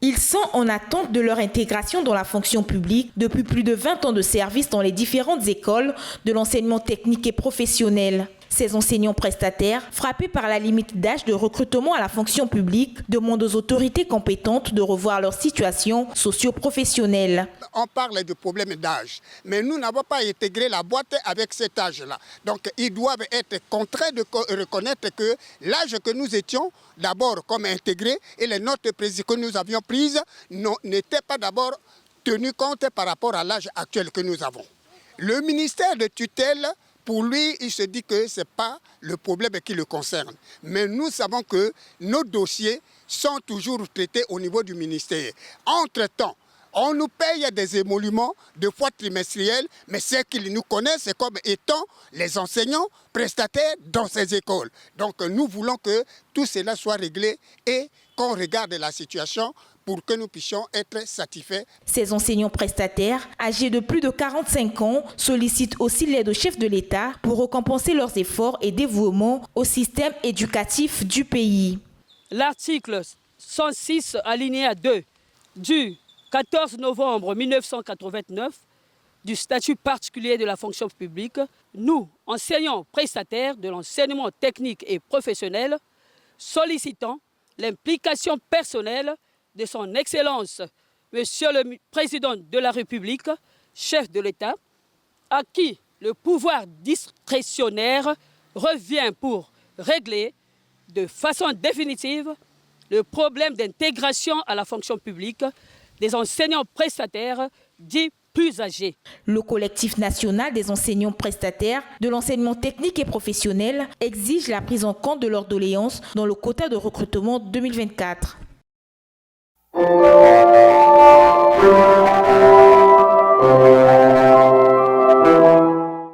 Ils sont en attente de leur intégration dans la fonction publique depuis plus de 20 ans de service dans les différentes écoles de l'enseignement technique et professionnel. Ces enseignants prestataires, frappés par la limite d'âge de recrutement à la fonction publique, demandent aux autorités compétentes de revoir leur situation socio-professionnelle. On parle de problème d'âge, mais nous n'avons pas intégré la boîte avec cet âge-là. Donc ils doivent être contraints de reconnaître que l'âge que nous étions d'abord comme intégrés et les notes que nous avions prises n'étaient pas d'abord tenues compte par rapport à l'âge actuel que nous avons. Le ministère de tutelle, pour lui, il se dit que ce n'est pas le problème qui le concerne. Mais nous savons que nos dossiers sont toujours traités au niveau du ministère. Entre-temps, on nous paye des émoluments de fois trimestriels, mais ceux qui nous connaissent comme étant les enseignants prestataires dans ces écoles. Donc nous voulons que tout cela soit réglé et qu'on regarde la situation pour que nous puissions être satisfaits. Ces enseignants prestataires, âgés de plus de 45 ans, sollicitent aussi l'aide au chef de l'État pour récompenser leurs efforts et dévouement au système éducatif du pays. L'article 106, alinéa 2 du 14 novembre 1989 du statut particulier de la fonction publique, nous, enseignants prestataires de l'enseignement technique et professionnel, sollicitons l'implication personnelle de son Excellence, Monsieur le Président de la République, chef de l'État, à qui le pouvoir discrétionnaire revient pour régler de façon définitive le problème d'intégration à la fonction publique des enseignants prestataires dits plus âgés. Le collectif national des enseignants prestataires de l'enseignement technique et professionnel exige la prise en compte de leurs doléances dans le quota de recrutement 2024.